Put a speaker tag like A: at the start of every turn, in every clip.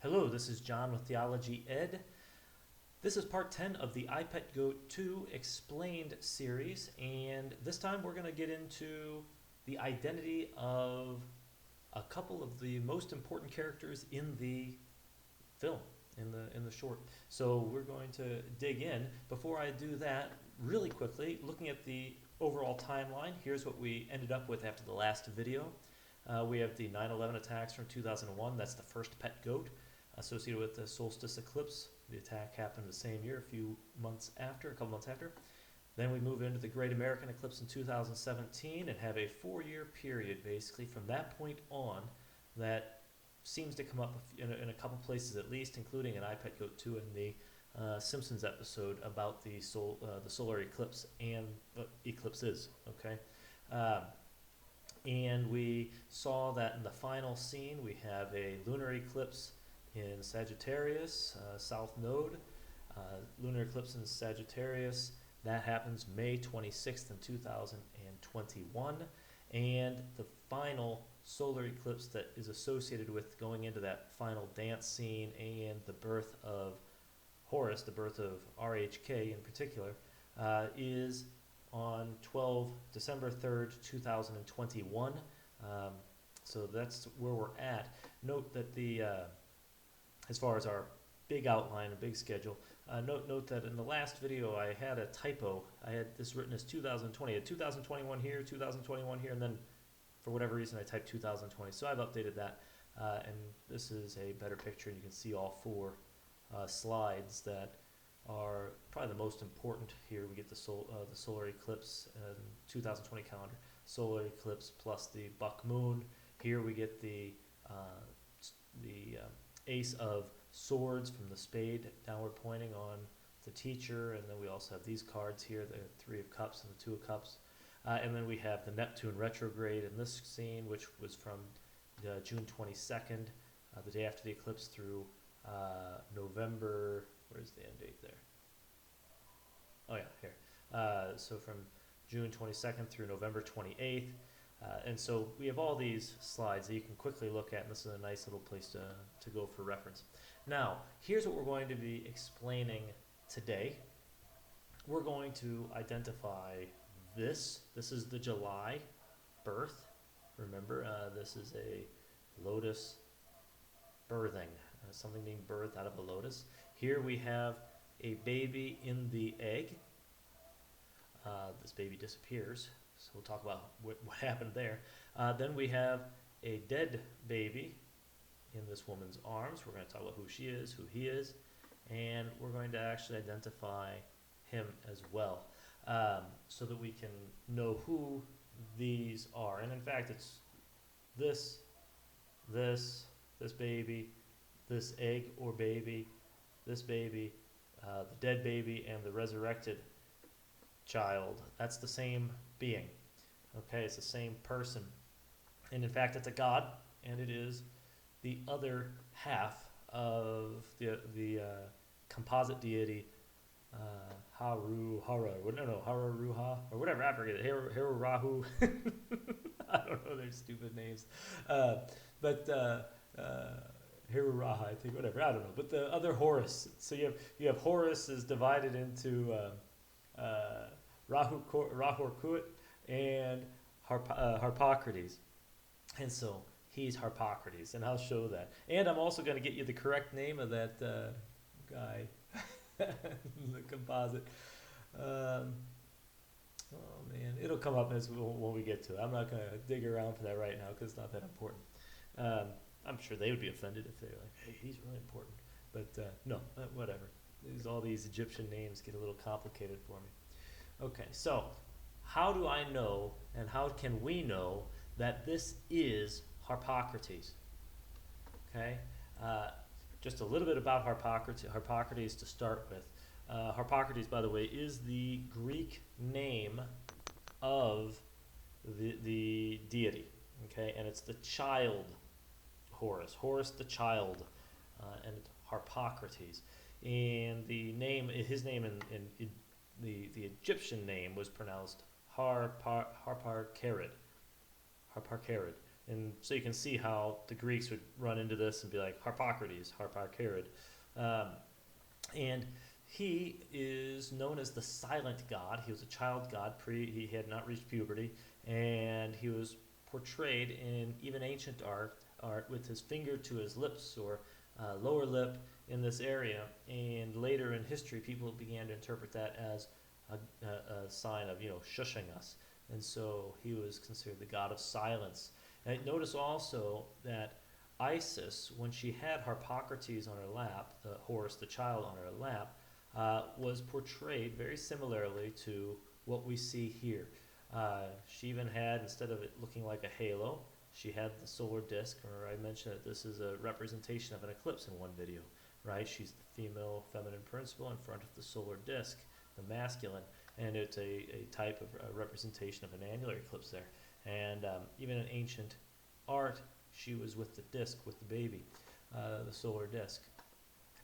A: Hello, this is John with Theology Ed. This is part 10 of the iPet Goat 2 Explained series, and this time we're going to get into the identity of a couple of the most important characters in the film, in the short. So we're going to dig in. Before I do that, really quickly, looking at the overall timeline, here's what we ended up with after the last video. We have the 9/11 attacks from 2001. That's the first pet goat associated with the solstice eclipse. The attack happened the same year, a couple months after. Then we move into the Great American Eclipse in 2017 and have a 4-year period basically from that point on that seems to come up in a couple places at least, including an iPet Goat 2 in the Simpsons episode about the solar eclipse and eclipses. Okay. And we saw that in the final scene we have a lunar eclipse in Sagittarius, South Node. Lunar eclipse in Sagittarius, that happens May 26th in 2021. And the final solar eclipse that is associated with going into that final dance scene and the birth of Horus, the birth of RHK in particular, is on December 3rd, 2021. So that's where we're at. Note that as far as our big outline, a big schedule, note that in the last video I had a typo. I had this written as 2020. I had 2021 here, 2021 here, and then for whatever reason I typed 2020. So I've updated that, and this is a better picture, and you can see all four slides that are probably the most important here. We get the solar eclipse and 2020 calendar, solar eclipse plus the buck moon. Here we get the Ace of Swords from the spade, downward pointing on the teacher, and then we also have these cards here, the Three of Cups and the Two of Cups. And then we have the Neptune retrograde in this scene, which was from June 22nd, the day after the eclipse, through November, where's the end date there? Oh yeah, here. So from June 22nd through November 28th. And so we have all these slides that you can quickly look at, and this is a nice little place to go for reference. Now, here's what we're going to be explaining today. We're going to identify this. This is the July birth. Remember, this is a lotus birthing, something being birthed out of a lotus. Here we have a baby in the egg. This baby disappears. So we'll talk about what happened there. Then we have a dead baby in this woman's arms. We're going to talk about who she is, who he is, and we're going to actually identify him as well, so that we can know who these are. And in fact, it's this baby, this egg or baby, this baby, the dead baby, and the resurrected child. That's the same being. Okay, it's the same person. And in fact, it's a god, and it is the other half of the composite deity Haruha, or whatever, I forget it, Rahu. I don't know their stupid names. But Hiruraha, I think, whatever, I don't know. But the other Horus. So you have Horus is divided into Rahorkut and Harpocrates. And so he's Harpocrates, and I'll show that. And I'm also going to get you the correct name of that guy, the composite. Oh man, it'll come up when we get to it. I'm not going to dig around for that right now because it's not that important. I'm sure they would be offended if they were like, hey, he's really important. But no, whatever. All these Egyptian names get a little complicated for me. Okay, so how do I know, and how can we know that this is Harpocrates? Okay, just a little bit about Harpocrates to start with. Harpocrates, by the way, is the Greek name of the deity. Okay, and it's the child Horus the child, and it's Harpocrates. And his name in the Egyptian name was pronounced Harparkerid. And so you can see how the Greeks would run into this and be like Harpocrates, Harpocrates. And he is known as the silent god. He was a child god. He had not reached puberty, and he was portrayed in even ancient art with his finger to his lips or lower lip in this area. And later in history, people began to interpret that as a sign of shushing us. And so he was considered the god of silence. And notice also that Isis, when she had Harpocrates on her lap, Horus the child on her lap, was portrayed very similarly to what we see here. She even had, instead of it looking like a halo, she had the solar disk. Or I mentioned that this is a representation of an eclipse in one video, right? She's the female feminine principle in front of the solar disk, the masculine, and it's a type of a representation of an annular eclipse there. And even in ancient art, she was with the disk, with the baby, the solar disk.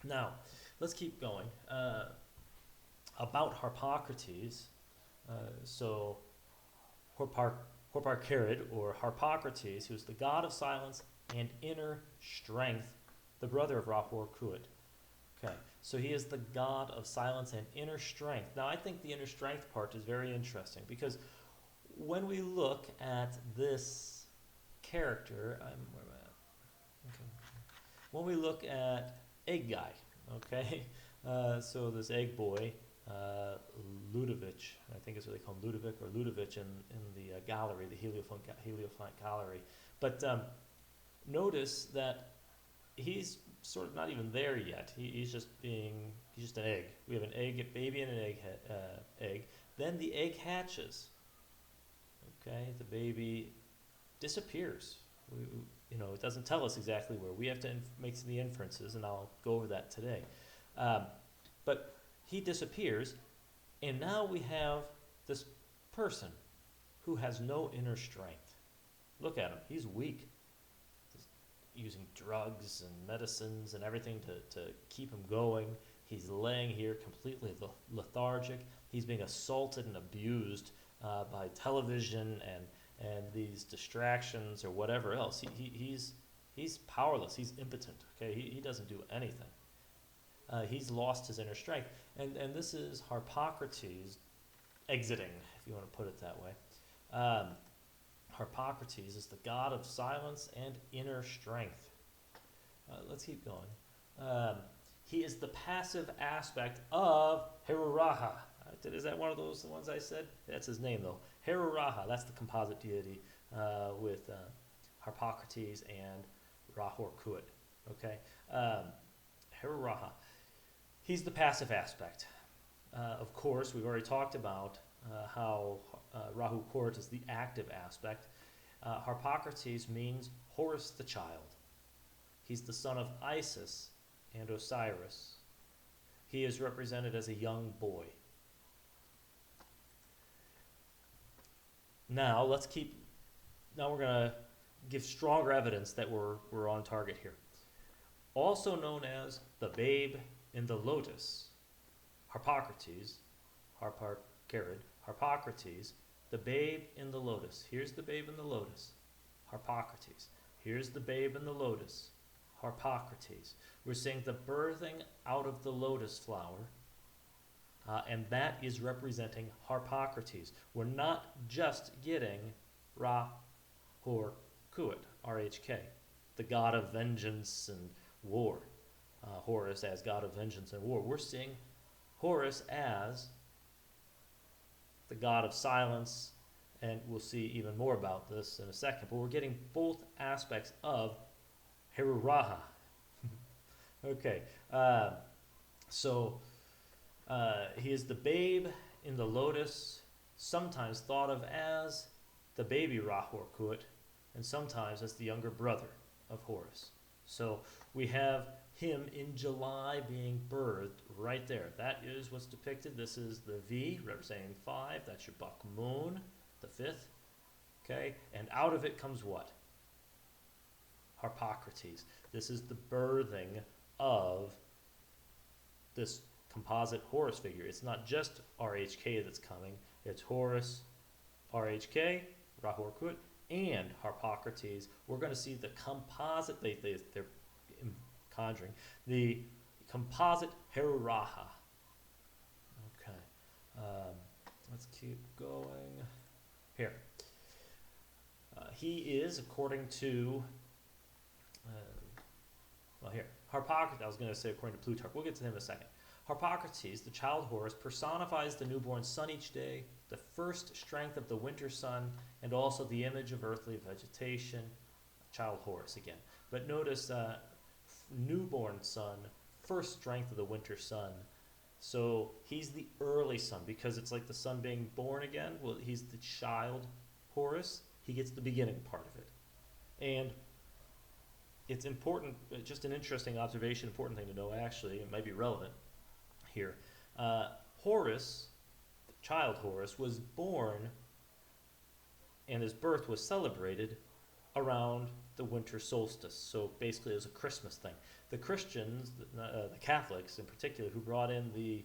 A: Now, let's keep going. About Harpocrates, so Harpocrates, or Harpocrates, he was the god of silence and inner strength, the brother of Harpocrates. Okay, so he is the god of silence and inner strength. Now, I think the inner strength part is very interesting because when we look at this character, where am I at? Okay. When we look at Egg Guy, okay, so this egg boy, Ludovic, I think is what they call him, Ludovic or Ludovic in the gallery, the Hierophant gallery. But notice that he's sort of not even there yet. He's just an egg. We have an egg, baby and an egg. Then the egg hatches. Okay, the baby disappears. It doesn't tell us exactly where. We have to make the inferences, and I'll go over that today. But he disappears, and now we have this person who has no inner strength. Look at him. He's weak. He's using drugs and medicines and everything to keep him going. He's laying here completely lethargic. He's being assaulted and abused by television and these distractions or whatever else. He's powerless. He's impotent. Okay, he doesn't do anything. He's lost his inner strength, and this is Harpocrates exiting, if you want to put it that way. Harpocrates is the god of silence and inner strength. Let's keep going. He is the passive aspect of Haruraha. Is that one of those the ones I said? That's his name though. Haruraha. That's the composite deity with Harpocrates and Harpocrates. Okay. Haruraha. He's the passive aspect. Of course, we've already talked about how Harpocrates is the active aspect. Harpocrates means Horus the child. He's the son of Isis and Osiris. He is represented as a young boy. Now we're going to give stronger evidence that we're on target here. Also known as the babe in the lotus, Harpocrates, the babe in the lotus. Here's the babe in the lotus, Harpocrates. Here's the babe in the lotus, Harpocrates. We're seeing the birthing out of the lotus flower, and that is representing Harpocrates. We're not just getting Harpocrates, RHK, the god of vengeance and war. Horus as god of vengeance and war. We're seeing Horus as the god of silence, and we'll see even more about this in a second. But we're getting both aspects of Haruraha. Okay, so he is the babe in the lotus, sometimes thought of as the baby Harpocrates, and sometimes as the younger brother of Horus. So we have him in July being birthed right there. That is what's depicted. This is the V representing 5. That's your buck moon, the 5th. Okay, and out of it comes what? Harpocrates. This is the birthing of this composite Horus figure. It's not just RHK that's coming. It's Horus, RHK, Harpocrates, and Harpocrates, we're going to see the composite, they're conjuring, the composite Heruraha. Okay, let's keep going. Here. He is, according to, Harpocrates, I was going to say according to Plutarch, we'll get to him in a second. Harpocrates, the child Horus, personifies the newborn sun each day, the first strength of the winter sun, and also the image of earthly vegetation, child Horus again. But notice newborn sun, first strength of the winter sun. So he's the early sun because it's like the sun being born again. Well, he's the child Horus. He gets the beginning part of it. And it's important, just an interesting observation, important thing to know actually, it might be relevant here. Horus, the child Horus, was born and his birth was celebrated around the winter solstice. So basically it was a Christmas thing. The Christians, the Catholics in particular, who brought in the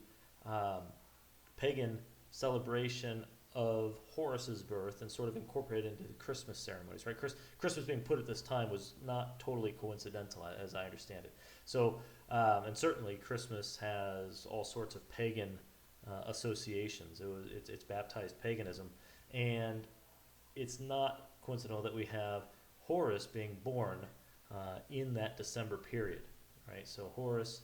A: pagan celebration of Horus's birth and sort of incorporated into the Christmas ceremonies, right? Christmas being put at this time was not totally coincidental, as I understand it. So, and certainly Christmas has all sorts of pagan associations. It's baptized paganism, and it's not coincidental that we have Horus being born in that December period, right? So Horus,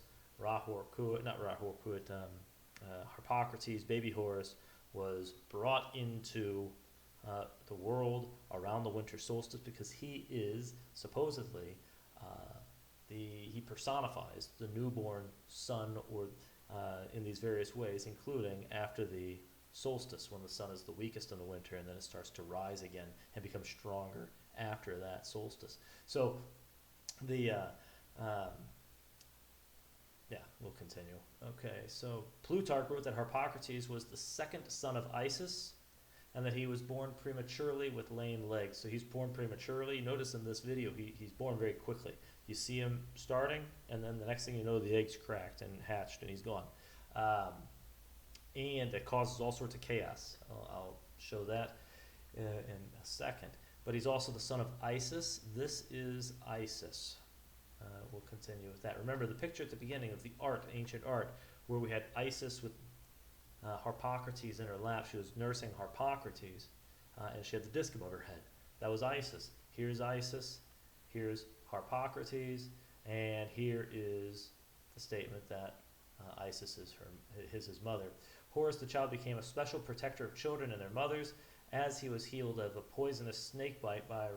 A: Harpocrates, baby Horus, was brought into the world around the winter solstice because he is supposedly he personifies the newborn sun, or in these various ways, including after the solstice when the sun is the weakest in the winter, and then it starts to rise again and become stronger after that solstice. So the we'll continue. Okay, so Plutarch wrote that Harpocrates was the second son of Isis, and that he was born prematurely with lame legs. So he's born prematurely. Notice in this video, he's born very quickly. You see him starting, and then the next thing you know, the egg's cracked and hatched, and he's gone. And it causes all sorts of chaos. I'll show that in a second. But he's also the son of Isis. This is Isis. We'll continue with that. Remember the picture at the beginning of the art, ancient art, where we had Isis with Harpocrates in her lap. She was nursing Harpocrates, and she had the disc above her head. That was Isis. Here's Isis. Here's Harpocrates. And here is the statement that Isis is his mother. Horus the child became a special protector of children and their mothers. As he was healed of a poisonous snake bite by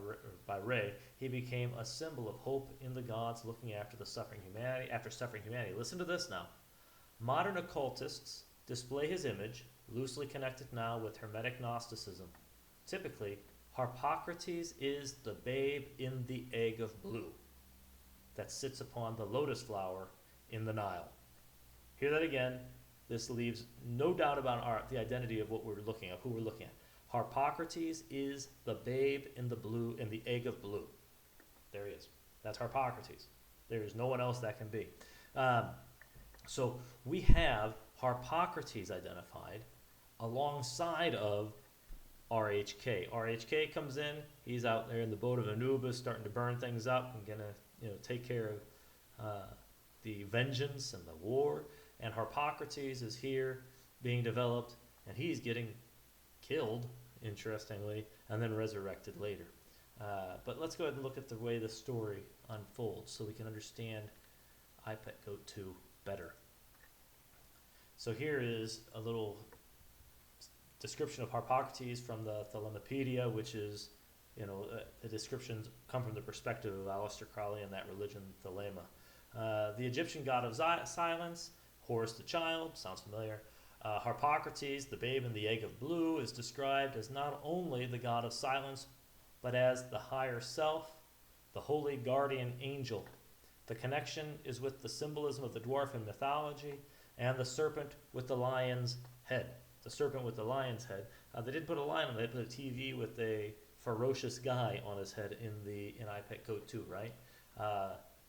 A: Re, he became a symbol of hope in the gods, looking after suffering humanity. Listen to this now. Modern occultists display his image, loosely connected now with Hermetic Gnosticism. Typically, Harpocrates is the babe in the egg of blue that sits upon the lotus flower in the Nile. Hear that again. This leaves no doubt about the identity of what we're looking at, who we're looking at. Harpocrates is the babe in the egg of blue. There he is. That's Harpocrates. There is no one else that can be. So we have Harpocrates identified alongside of RHK. RHK comes in. He's out there in the boat of Anubis, starting to burn things up and gonna take care of the vengeance and the war. And Harpocrates is here being developed, and he's getting killed, interestingly, and then resurrected later. But let's go ahead and look at the way the story unfolds so we can understand IPET Goat 2 better. So here is a little description of Harpocrates from the Thelemapedia, which is, the descriptions come from the perspective of Aleister Crowley and that religion, Thelema. The Egyptian god of silence, Horus the child, sounds familiar. Harpocrates, the babe in the egg of blue, is described as not only the god of silence, but as the higher self, the holy guardian angel. The connection is with the symbolism of the dwarf mythology and the serpent with the lion's head. The serpent with the lion's head. They didn't put a lion on it, they put a TV with a ferocious guy on his head in IPET Goat 2, right?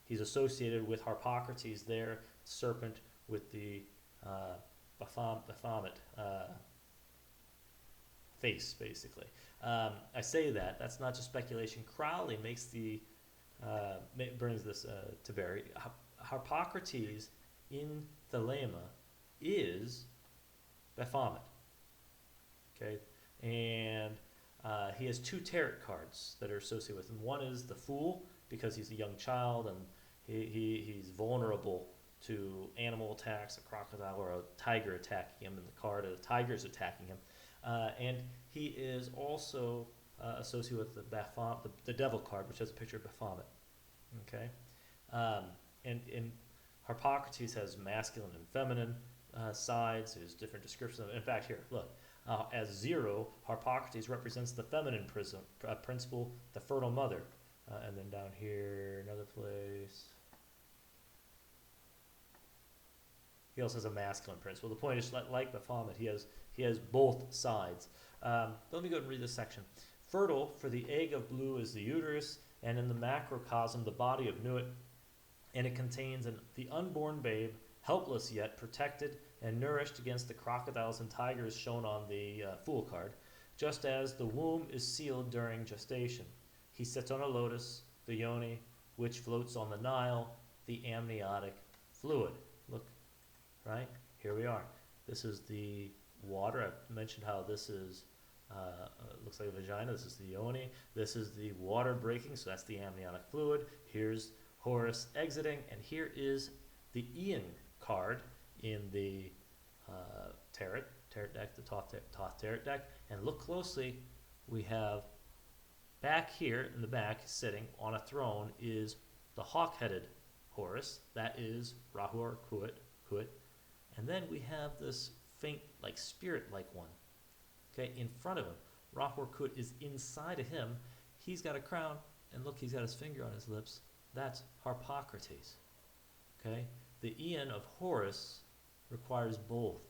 A: He's associated with Harpocrates there, serpent with the Baphomet face, basically. I say that's not just speculation. Crowley makes brings this to bear. Harpocrates in Thelema is Baphomet. Okay, and he has two tarot cards that are associated with him. One is the Fool, because he's a young child and he's vulnerable to animal attacks, a crocodile or a tiger attacking him, and the card of the tiger's attacking him. And he is also associated with the Devil card, which has a picture of Baphomet. Okay, and Harpocrates has masculine and feminine sides. There's different descriptions of it. In fact, here, look. As 0, Harpocrates represents the feminine principle, the fertile mother. And then down here, another place. He also has a masculine principle. The point is, like Baphomet, he has both sides. Let me go and read this section. Fertile, for the egg of blue is the uterus, and in the macrocosm, the body of Nuit, and it contains the unborn babe, helpless yet protected and nourished against the crocodiles and tigers shown on the Fool card, just as the womb is sealed during gestation. He sits on a lotus, the yoni, which floats on the Nile, the amniotic fluid. Look, right? Here we are. This is the water. I've mentioned how this is, looks like a vagina. This is the yoni. This is the water breaking, so that's the amniotic fluid. Here's Horus exiting, and here is the Ian card in the tarot deck, the Thoth tarot deck. And look closely, we have back here in the back, sitting on a throne, is the hawk-headed Horus. That is Harpocrates. And then we have this faint, like spirit-like one. Okay, in front of him, Harpocrates is inside of him. He's got a crown, and look, he's got his finger on his lips. That's Harpocrates. Okay, the Ian of Horus requires both,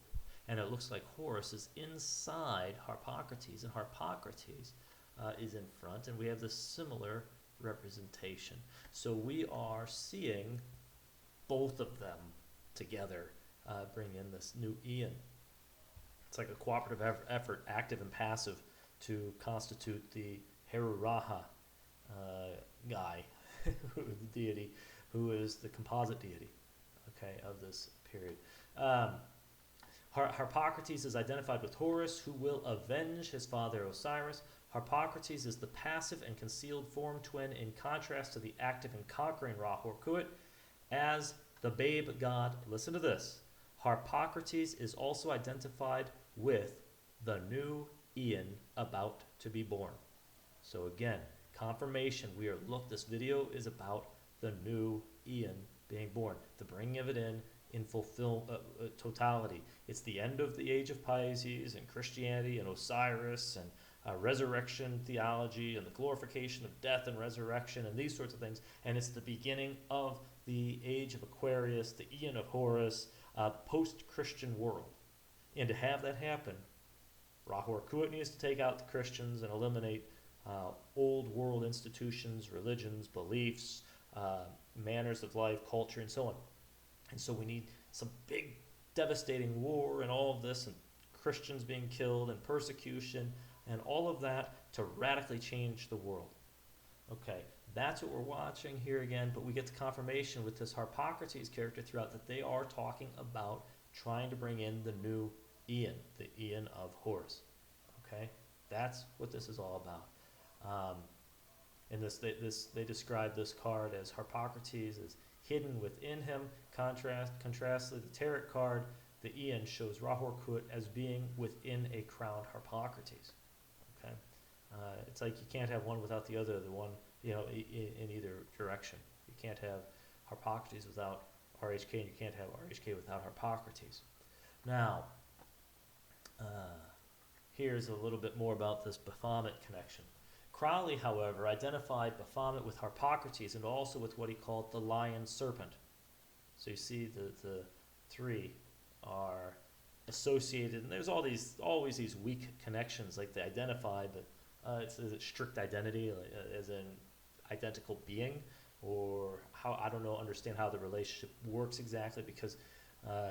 A: and it looks like Horus is inside Harpocrates, and Harpocrates is in front, and we have this similar representation. So we are seeing both of them together bring in this new Ian. It's like a cooperative effort, active and passive, to constitute the Heru-Raha guy, the deity, who is the composite deity, okay, of this period. Harpocrates is identified with Horus, who will avenge his father Osiris. Harpocrates is the passive and concealed form twin, in contrast to the active and conquering Harpocrates. As the babe god, listen to this, Harpocrates is also identified with the new Ian about to be born. So again, confirmation. This video is about the new Ian being born, the bringing of it in totality. It's the end of the age of Pisces and Christianity and Osiris and resurrection theology and the glorification of death and resurrection and these sorts of things. And it's the beginning of the age of Aquarius, the Ian of Horus, post-Christian world. And to have that happen, Harpocrates needs to take out the Christians and eliminate old world institutions, religions, beliefs, manners of life, culture, and so on. And so we need some big, devastating war and all of this, and Christians being killed and persecution and all of that to radically change the world. Okay, that's what we're watching here again, but we get the confirmation with this Harpocrates character throughout that they are talking about trying to bring in the new Ian, the Ian of Horus. Okay, that's what this is all about. In this, they describe this card as Harpocrates is hidden within him. Contrastly, the tarot card, the Ian, shows Harpocrates as being within a crowned Harpocrates. Okay, it's like you can't have one without the other. The one, in either direction. You can't have Harpocrates without RHK, and you can't have RHK without Harpocrates. Now, here's a little bit more about this Baphomet connection. Crowley, however, identified Baphomet with Harpocrates and also with what he called the lion serpent. So you see the three are associated, and there's always these weak connections, like they identify, but it's a strict identity, as in identical being, or how, I don't know, understand how the relationship works exactly, because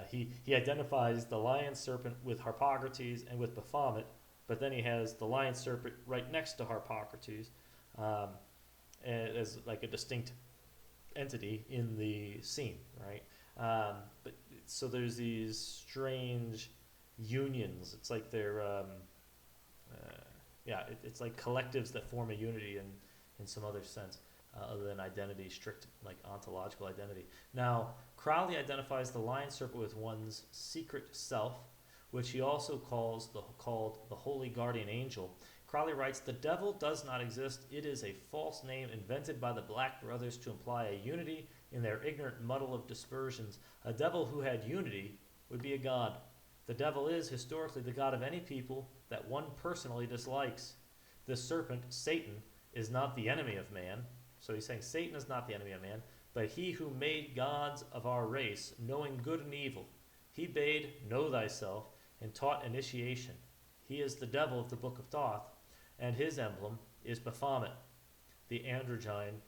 A: he identifies the lion serpent with Harpocrates and with Baphomet, But then he has the lion serpent right next to Harpocrates, um, as like a distinct entity in the scene, right? But so there's these strange unions. It's like they're it's like collectives that form a unity in some other sense, other than identity, strict like ontological identity. Now, Crowley identifies the lion serpent with one's secret self, which he also called the holy guardian angel. Crowley writes, "The devil does not exist. It is a false name invented by the Black Brothers to imply a unity in their ignorant muddle of dispersions. A devil who had unity would be a god. The devil is, historically, the god of any people that one personally dislikes. The serpent, Satan, is not the enemy of man." So he's saying Satan is not the enemy of man, but he who made gods of our race, knowing good and evil. He bade, "Know thyself," and taught initiation. He is the devil of the Book of Thoth, and his emblem is Baphomet, the androgyne,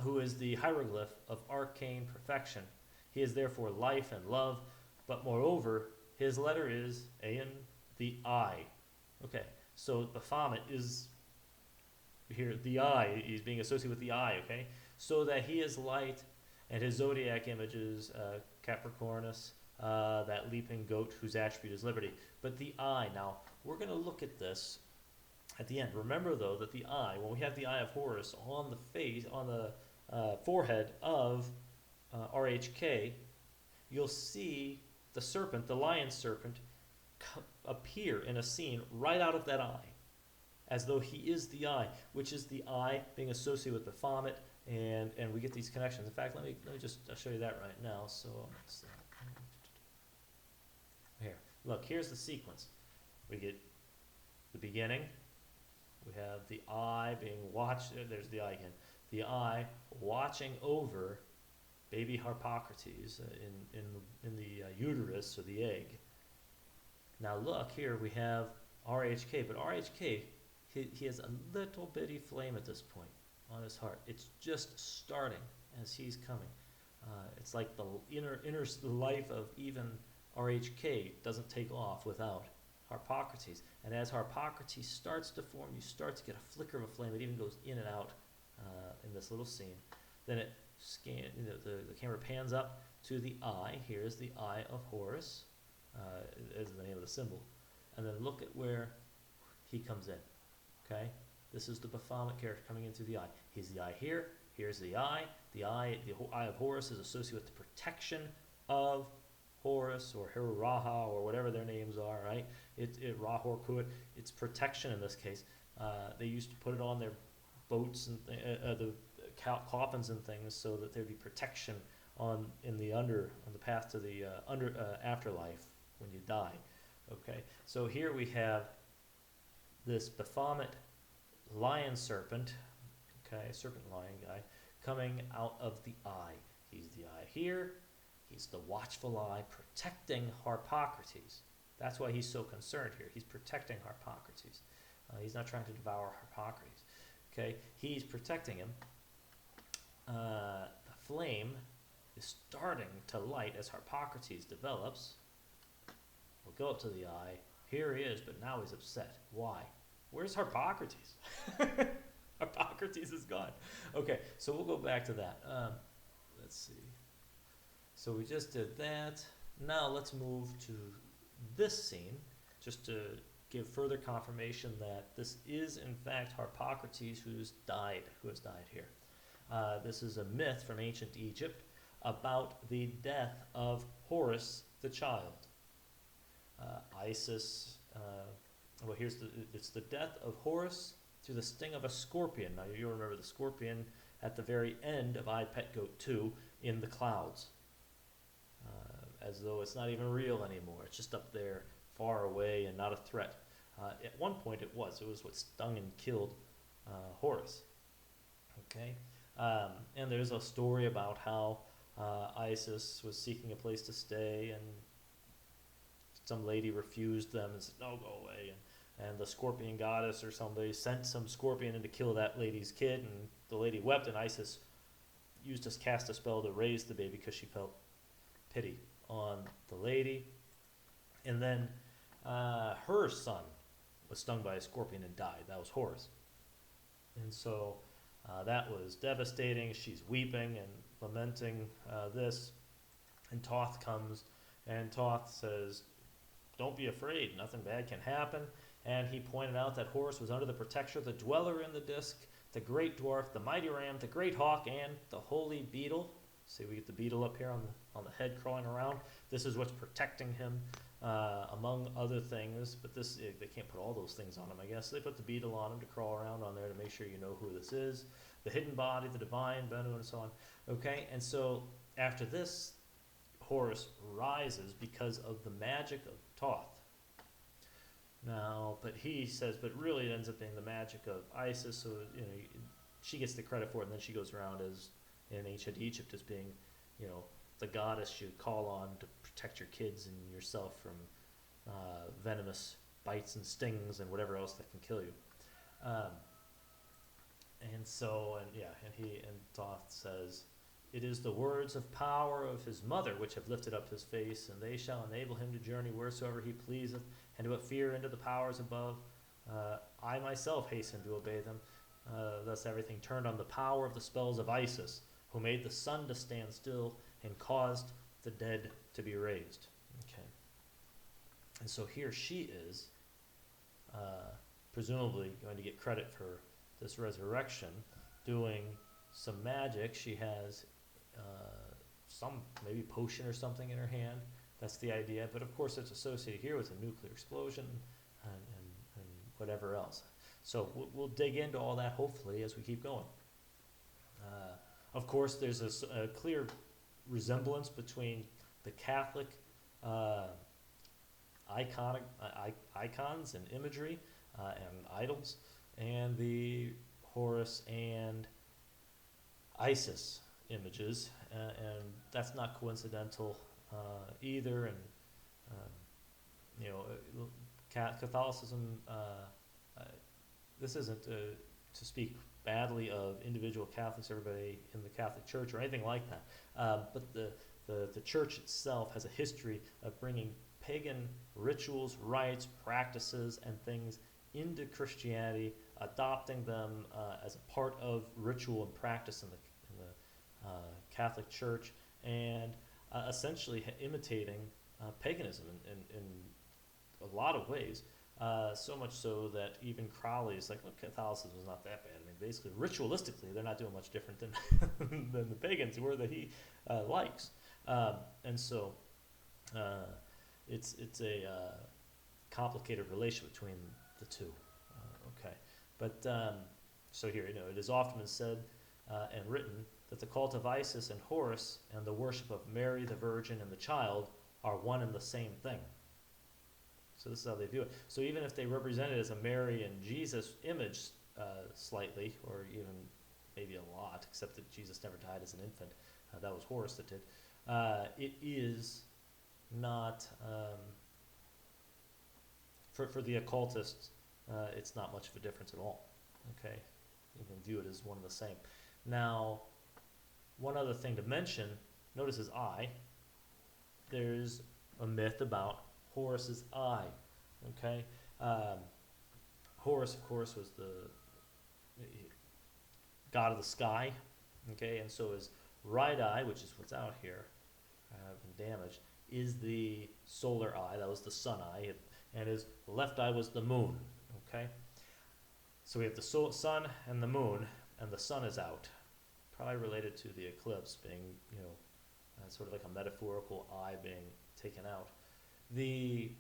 A: who is the hieroglyph of arcane perfection. He is therefore life and love, but moreover, his letter is Ayin, the eye. Okay, so Baphomet is here, the eye. He's being associated with the eye, okay? So that he is light, and his zodiac image is Capricornus, that leaping goat whose attribute is liberty. But the eye, now, we're going to look at this at the end. Remember, though, that the eye, when we have the eye of Horus on the face, on the forehead of RHK, you'll see the serpent, the lion serpent, appear in a scene right out of that eye, as though he is the eye, which is the eye being associated with Baphomet, and we get these connections. In fact, let me just show you that right now. So here, look, here's the sequence. We get the beginning. We have the eye being watched. There's the eye again. The eye watching over baby Harpocrates in the uterus or the egg. Now look here, we have RHK, but RHK, he has a little bitty flame at this point on his heart. It's just starting as he's coming. It's like the inner life of even RHK doesn't take off without Harpocrates. And as Harpocrates starts to form, you start to get a flicker of a flame. It even goes in and out in this little scene. Then it the camera pans up to the eye. Here's the eye of Horus, as the name of the symbol. And then look at where he comes in. Okay, this is the Baphomet character coming in through the eye. He's the eye here. Here's the eye. The eye of Horus is associated with the protection of Horus or Hiruraha or whatever their names are, right? Rahor Kut. It's protection in this case. They used to put it on their boats and the coffins and things so that there'd be protection on the path to the afterlife when you die. Okay, so here we have this Baphomet lion serpent, okay, serpent lion guy, coming out of the eye. He's the eye here. He's the watchful eye protecting Harpocrates. That's why he's so concerned here. He's protecting Harpocrates. He's not trying to devour Harpocrates. Okay, he's protecting him. The flame is starting to light as Harpocrates develops. We'll go up to the eye. Here he is, but now he's upset. Why? Where's Harpocrates? Harpocrates is gone. Okay, so we'll go back to that. Let's see. So we just did that. Now let's move to this scene, just to give further confirmation that this is in fact Harpocrates who has died here. This is a myth from ancient Egypt about the death of Horus the child. Isis, it's the death of Horus through the sting of a scorpion. Now you'll remember the scorpion at the very end of I, Pet Goat 2 in the clouds. As though it's not even real anymore. It's just up there, far away and not a threat. At one point it was. It was what stung and killed Horus. Okay? And there's a story about how Isis was seeking a place to stay and some lady refused them and said, "No, go away." And the scorpion goddess or somebody sent some scorpion in to kill that lady's kid, and the lady wept, and Isis used to cast a spell to raise the baby because she felt pity on the lady. And then her son was stung by a scorpion and died. That was Horus. And so that was devastating. She's weeping and lamenting this. And Thoth comes, and Thoth says, don't be afraid, nothing bad can happen. And he pointed out that Horus was under the protection of the dweller in the disk, the great dwarf, the mighty ram, the great hawk, and the holy beetle. See, we get the beetle up here on the head crawling around. This is what's protecting him, among other things. But this, they can't put all those things on him, I guess. They put the beetle on him to crawl around on there to make sure you know who this is. The hidden body, the divine, Bennu, and so on. Okay, and so after this, Horus rises because of the magic of Thoth. Now, but he says, but really it ends up being the magic of Isis. So she gets the credit for it, and then she goes around as in ancient Egypt as being, the goddess you call on to protect your kids and yourself from venomous bites and stings and whatever else that can kill you. And Thoth says, it is the words of power of his mother which have lifted up his face, and they shall enable him to journey wheresoever he pleaseth, and to put fear into the powers above. I myself hasten to obey them. Thus everything turned on the power of the spells of Isis, who made the sun to stand still and caused the dead to be raised. Okay. And so here she is, presumably going to get credit for this resurrection, doing some magic. She has some maybe potion or something in her hand. That's the idea. But of course, it's associated here with a nuclear explosion and whatever else. So we'll dig into all that hopefully as we keep going. Of course, there's a clear resemblance between the Catholic icons and imagery and idols and the Horus and Isis images, and that's not coincidental either. And Catholicism. This isn't to speak badly of individual Catholics, everybody in the Catholic Church, or anything like that. But the Church itself has a history of bringing pagan rituals, rites, practices, and things into Christianity, adopting them as a part of ritual and practice in the Catholic Church, and essentially imitating paganism in a lot of ways. So much so that even Crowley is like, look, Catholicism is not that bad. I mean, basically, ritualistically, they're not doing much different than than the pagans were that he likes. And so it's a complicated relation between the two. Okay, but so here, it is often been said and written that the cult of Isis and Horus and the worship of Mary, the Virgin, and the Child are one and the same thing. So this is how they view it. So even if they represent it as a Mary and Jesus image slightly, or even maybe a lot, except that Jesus never died as an infant, that was Horus that did, it is not, for the occultists, it's not much of a difference at all. Okay, you can view it as one and the same. Now, one other thing to mention, notice his eye. There's a myth about Horus's eye. Okay, Horus, of course, was the god of the sky. Okay, and so his right eye, which is what's out here, been damaged, is the solar eye. That was the sun eye, and his left eye was the moon. Okay, so we have the sun and the moon, and the sun is out. Probably related to the eclipse being, sort of like a metaphorical eye being taken out. The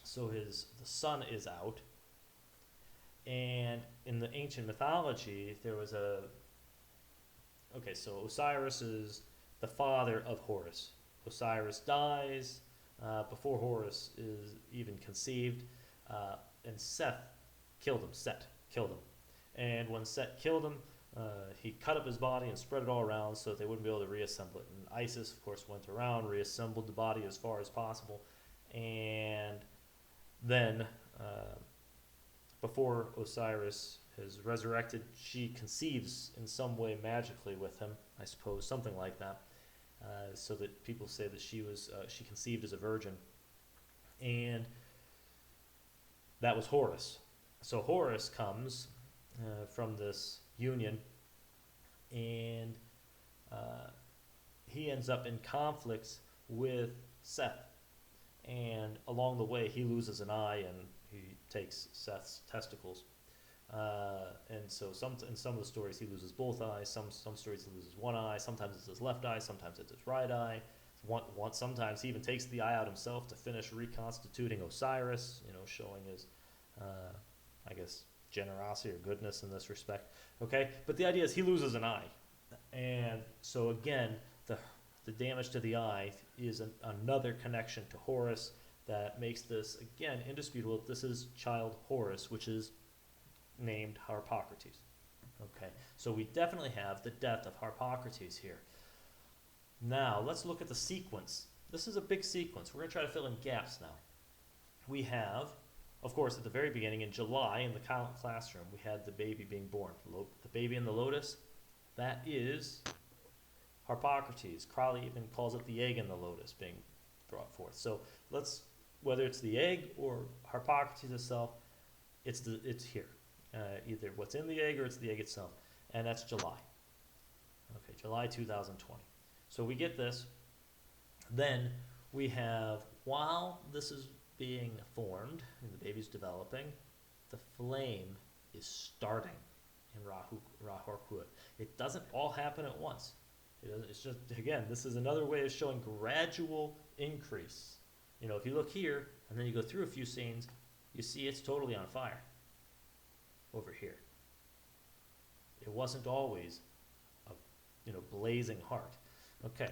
A: sun is out, and in the ancient mythology there was so Osiris is the father of Horus. Osiris dies before Horus is even conceived, and Seth killed him. Set killed him, and when Set killed him, he cut up his body and spread it all around so that they wouldn't be able to reassemble it. And Isis, of course, went around, reassembled the body as far as possible, and then before Osiris is resurrected, she conceives in some way magically with him, I suppose, something like that, so that people say that she conceived as a virgin. And That was Horus. So Horus comes from this union, and uh, he ends up in conflicts with Seth. And along the way, he loses an eye and he takes Seth's testicles. And so in some of the stories, he loses both eyes. Some stories he loses one eye. Sometimes it's his left eye. Sometimes it's his right eye. Sometimes he even takes the eye out himself to finish reconstituting Osiris, showing his, I guess, generosity or goodness in this respect. Okay, but the idea is he loses an eye, and so again, the damage to the eye is another connection to Horus that makes this again indisputable. This is child Horus, which is named Harpocrates. Okay, so we definitely have the death of Harpocrates here. Now, let's look at the sequence. This is a big sequence. We're going to try to fill in gaps now. We have, of course, at the very beginning, in July, in the classroom, we had the baby being born. The baby in the lotus, that is Harpocrates. Crowley even calls it the egg in the lotus being brought forth. So whether it's the egg or Harpocrates itself, it's here. Either what's in the egg or it's the egg itself. And that's July. Okay, July 2020. So we get this. Then we have, while this is being formed and the baby's developing, the flame is starting in Harpocrates. It doesn't all happen at once. It's just, again, this is another way of showing gradual increase. If you look here and then you go through a few scenes, you see it's totally on fire over here. It wasn't always a blazing heart. Okay,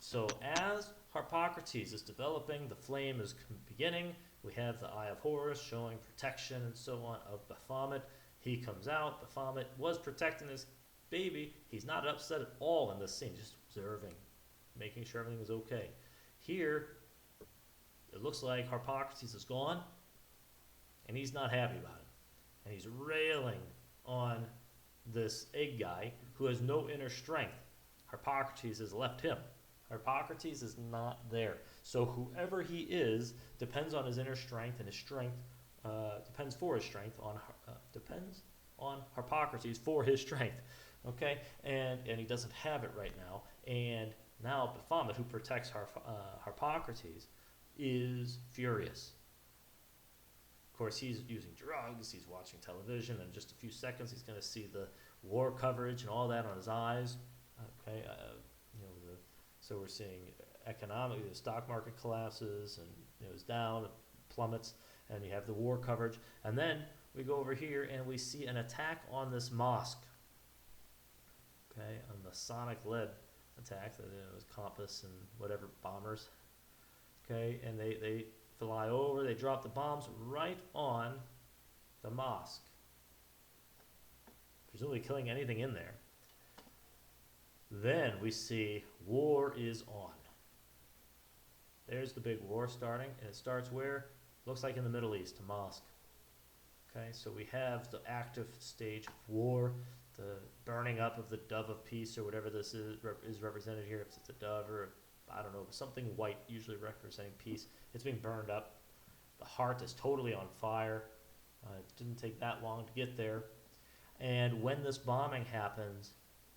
A: so as Harpocrates is developing, the flame is beginning. We have the Eye of Horus showing protection and so on of Baphomet. He comes out. Baphomet was protecting this baby. He's not upset at all in this scene, just observing, making sure everything was okay. Here, it looks like Harpocrates is gone, and he's not happy about it. And he's railing on this egg guy who has no inner strength. Harpocrates has left him. Harpocrates is not there. So whoever he is depends on his inner strength, and his strength depends on Harpocrates for his strength. Okay, and he doesn't have it right now. And now Baphomet, who protects Harpocrates, is furious. Of course, he's using drugs. He's watching television. In just a few seconds, he's going to see the war coverage and all that on his eyes. Okay, so we're seeing economically the stock market collapses and it's down, it plummets, and you have the war coverage. And then we go over here and we see an attack on this mosque. Okay, a Masonic-led attack. That was Compass and whatever bombers. Okay, and they fly over. They drop the bombs right on the mosque, presumably killing anything in there. Then we see war is on. There's the big war starting, and it starts where? Looks like in the Middle East, a mosque. Okay, so we have the active stage of war, the burning up of the dove of peace, or whatever this is represented here. If it's a dove or I don't know, something white, usually representing peace. It's being burned up. The heart is totally on fire. It didn't take that long to get there. And when this bombing happens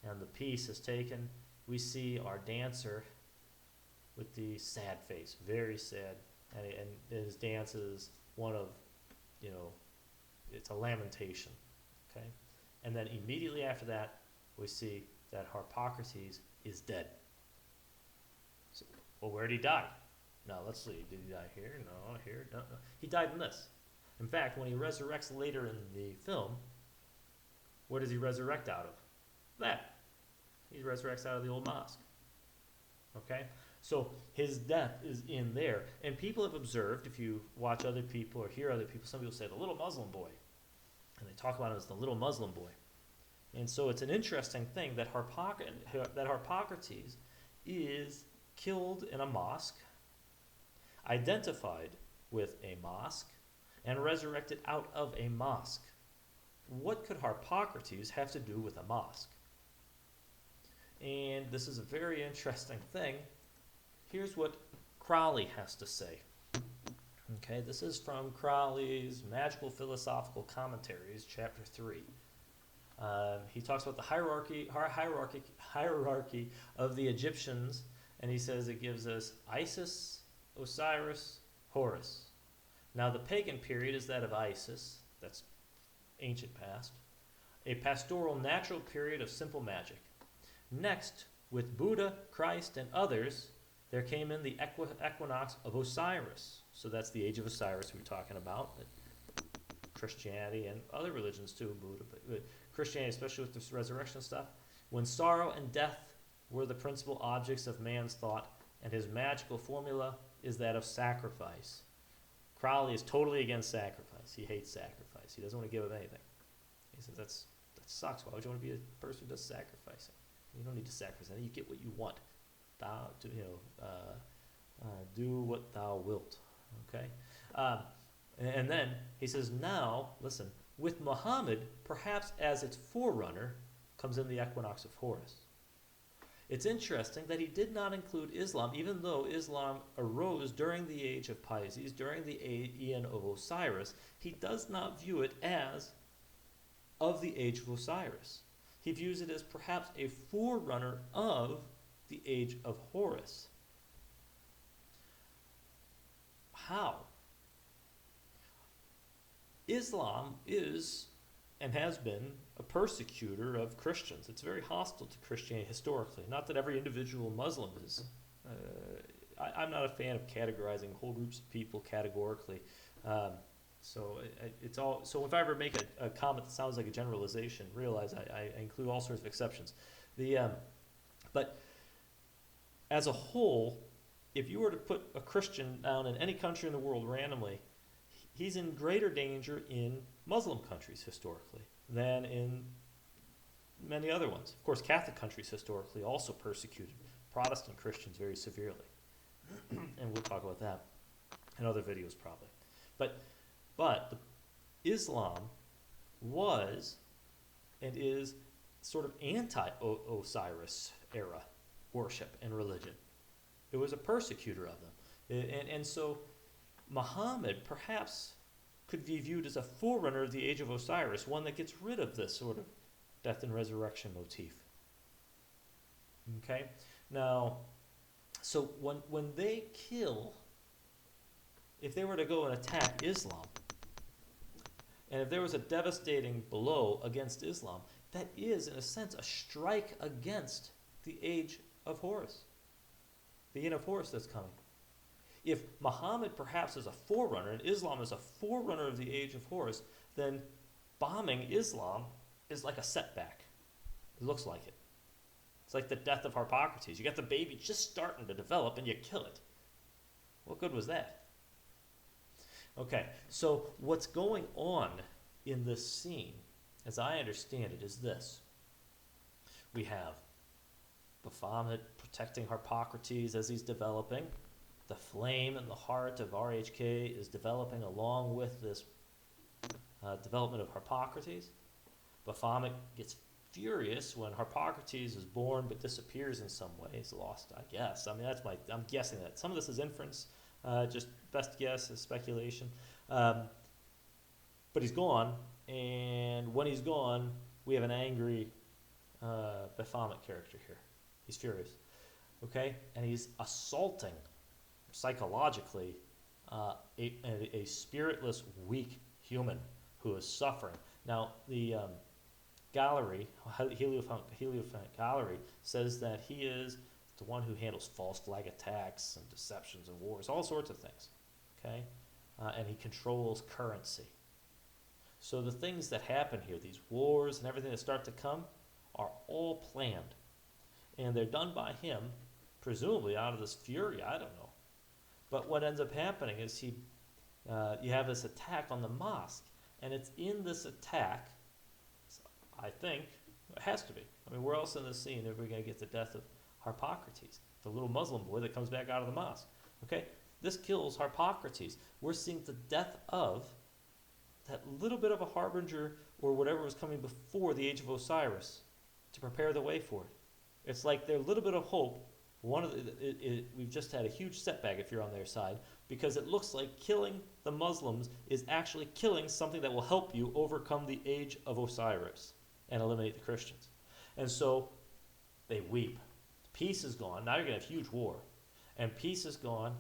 A: and the peace is taken, we see our dancer with the sad face, very sad. And his dance is one of, it's a lamentation. Okay? And then immediately after that, we see that Harpocrates is dead. So, well, where did he die? Now, let's see. Did he die here? No, here? No. He died in this. In fact, when he resurrects later in the film, what does he resurrect out of? That. He resurrects out of the old mosque. Okay? So his death is in there. And people have observed, if you watch other people or hear other people, some people say the little Muslim boy. And they talk about him as the little Muslim boy. And so it's an interesting thing that Harpocrates is killed in a mosque, identified with a mosque, and resurrected out of a mosque. What could Harpocrates have to do with a mosque? And this is a very interesting thing. Here's what Crowley has to say. Okay, this is from Crowley's Magical Philosophical Commentaries, chapter 3. He talks about the hierarchy of the Egyptians, and he says it gives us Isis, Osiris, Horus. Now the pagan period is that of Isis, that's ancient past, a pastoral natural period of simple magic. Next, with Buddha, Christ, and others, there came in the equinox of Osiris. So that's the age of Osiris we were talking about. Christianity and other religions too, Buddha, but Christianity, especially with this resurrection stuff. When sorrow and death were the principal objects of man's thought, and his magical formula is that of sacrifice. Crowley is totally against sacrifice. He hates sacrifice. He doesn't want to give up anything. He says that sucks. Why would you want to be a person who does sacrificing? You don't need to sacrifice anything. You get what you want. Do what thou wilt. Okay? And then he says, now, listen, with Muhammad, perhaps as its forerunner, comes in the equinox of Horus. It's interesting that he did not include Islam, even though Islam arose during the age of Pisces, during the Aeon of Osiris. He does not view it as of the age of Osiris. He views it as perhaps a forerunner of the age of Horus. How? Islam is and has been a persecutor of Christians. It's very hostile to Christianity historically. Not that every individual Muslim is. I'm not a fan of categorizing whole groups of people categorically. So if I ever make a comment that sounds like a generalization, realize I include all sorts of exceptions. But as a whole, if you were to put a Christian down in any country in the world randomly, he's in greater danger in Muslim countries historically than in many other ones. Of course, Catholic countries historically also persecuted Protestant Christians very severely. And we'll talk about that in other videos probably. But Islam was and is sort of anti-Osiris era worship and religion. It was a persecutor of them. And so Muhammad perhaps could be viewed as a forerunner of the age of Osiris, one that gets rid of this sort of death and resurrection motif. Okay? Now, so when they kill, if they were to go and attack Islam, and if there was a devastating blow against Islam, that is, in a sense, a strike against the age of Horus, the Aeon of Horus that's coming. If Muhammad perhaps is a forerunner and Islam is a forerunner of the age of Horus, then bombing Islam is like a setback. It looks like it. It's like the death of Harpocrates. You got the baby just starting to develop and you kill it. What good was that? Okay, so what's going on in this scene, as I understand it, is this. We have Baphomet protecting Harpocrates as he's developing. The flame in the heart of RHK is developing along with this development of Harpocrates. Baphomet gets furious when Harpocrates is born but disappears in some way. He's lost, I guess. I mean, I'm guessing that. Some of this is inference, just best guess is speculation. But he's gone, and when he's gone, we have an angry Baphomet character here. He's furious, okay? And he's assaulting psychologically a spiritless, weak human who is suffering. Now, the gallery, Hierophant Gallery, says that he is the one who handles false flag attacks and deceptions and wars, all sorts of things, okay? And he controls currency. So the things that happen here, these wars and everything that start to come, are all planned. And they're done by him, presumably out of this fury, I don't know. But what ends up happening is you have this attack on the mosque, and it's in this attack, I think, it has to be. I mean, where else in this scene are we going to get the death of Harpocrates, the little Muslim boy that comes back out of the mosque? Okay, this kills Harpocrates. We're seeing the death of that little bit of a harbinger or whatever was coming before the age of Osiris to prepare the way for it. It's like their little bit of hope we've just had a huge setback if you're on their side, because it looks like killing the Muslims is actually killing something that will help you overcome the age of Osiris and eliminate the Christians. And so they weep. Peace is gone. Now you're going to have huge war. And peace is gone.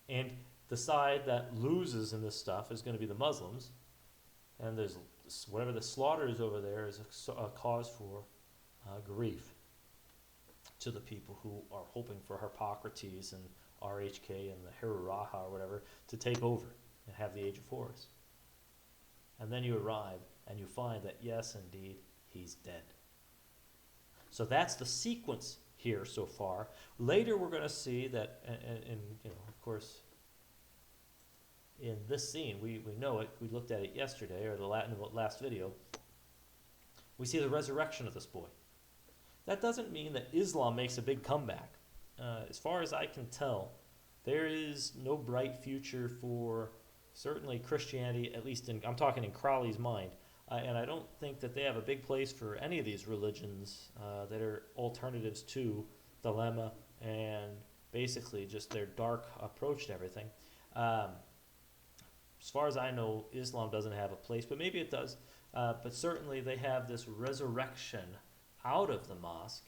A: And the side that loses in this stuff is going to be the Muslims. And there's whatever the slaughter is over there is a cause for grief to the people who are hoping for Harpocrates and RHK and the Hiruraha or whatever to take over and have the Age of Horus. And then you arrive and you find that, yes, indeed, he's dead. So that's the sequence here so far. Later we're going to see that, and of course, in this scene, we know it, we looked at it yesterday, or the last video, we see the resurrection of this boy. That doesn't mean that Islam makes a big comeback. As far as I can tell, there is no bright future for certainly Christianity, at least I'm talking in Crowley's mind. And I don't think that they have a big place for any of these religions that are alternatives to the Lemma and basically just their dark approach to everything. As far as I know, Islam doesn't have a place, but maybe it does. But certainly they have this resurrection out of the mosque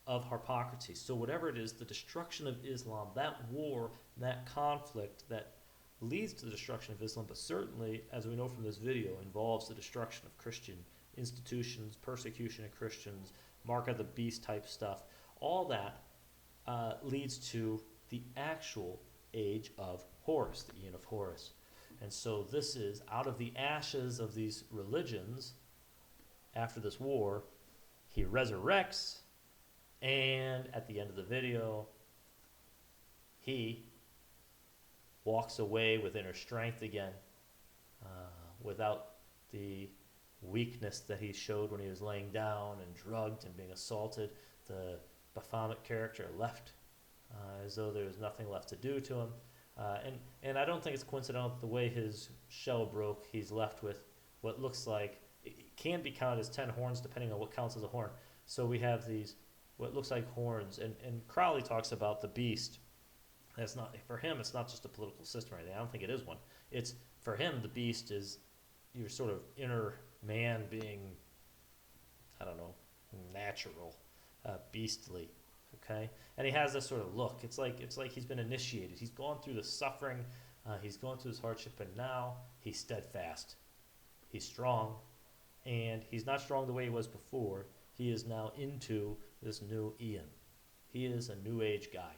A: of Harpocrates. So whatever it is, the destruction of Islam, that war, that conflict that leads to the destruction of Islam, but certainly, as we know from this video, involves the destruction of Christian institutions, persecution of Christians, mark of the beast type stuff. All that leads to the actual Age of Horus, the Aeon of Horus. And so this is out of the ashes of these religions, after this war, he resurrects, and at the end of the video, he walks away with inner strength again, without the weakness that he showed when he was laying down and drugged and being assaulted. The Baphomet character left as though there was nothing left to do to him. And I don't think it's coincidental that the way his shell broke, he's left with what looks like, it can be counted as 10 horns depending on what counts as a horn. So we have these, what looks like horns, and Crowley talks about the beast. That's not, for him, it's not just a political system or anything. I don't think it is one. It's, for him, the beast is your sort of inner man being, I don't know, natural, beastly, okay? And he has this sort of look. It's like he's been initiated. He's gone through the suffering. He's gone through this hardship, and now he's steadfast. He's strong, and he's not strong the way he was before. He is now into this new Aeon. He is a new age guy.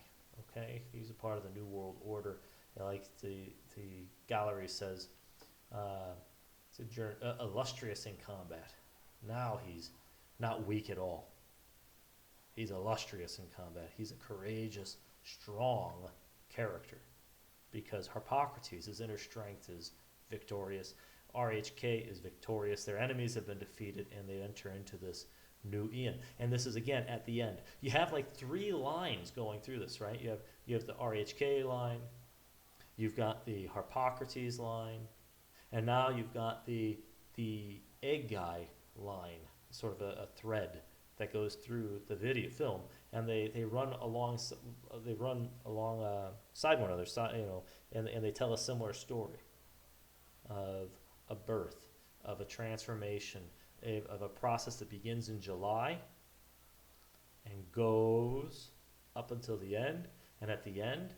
A: Okay, he's a part of the New World Order. Like the gallery says, it's illustrious in combat. Now he's not weak at all. He's illustrious in combat. He's a courageous, strong character, because Harpocrates, his inner strength, is victorious. RHK is victorious. Their enemies have been defeated, and they enter into this new Aeon. And this is, again, at the end. You have like 3 lines going through this, right? You have the RHK line, you've got the Harpocrates line, and now you've got the egg guy line, sort of a thread that goes through the film, and they run alongside one another, and they tell a similar story of a birth, of a transformation, of a process that begins in July and goes up until the end, and at the end,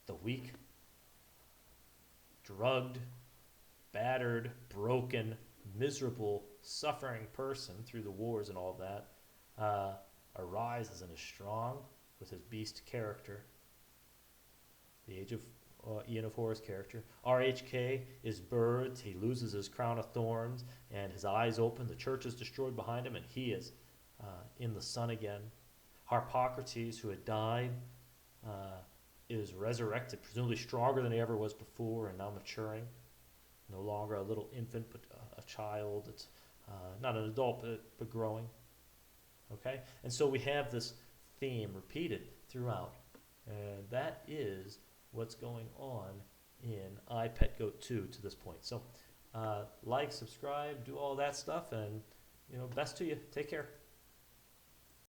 A: the weak, drugged, battered, broken, miserable, suffering person through the wars and all of that arises and is strong with his beast character, the Age of Aeon of Horus character. RHK is birthed, he loses his crown of thorns, and his eyes open, the church is destroyed behind him, and he is in the sun again. Harpocrates, who had died, is resurrected, presumably stronger than he ever was before, and now maturing. No longer a little infant, but a child. It's not an adult, but growing. Okay? And so we have this theme repeated throughout. And that is what's going on in I, Pet Goat 2 to this point. So like, subscribe, do all that stuff, and best to you. Take care.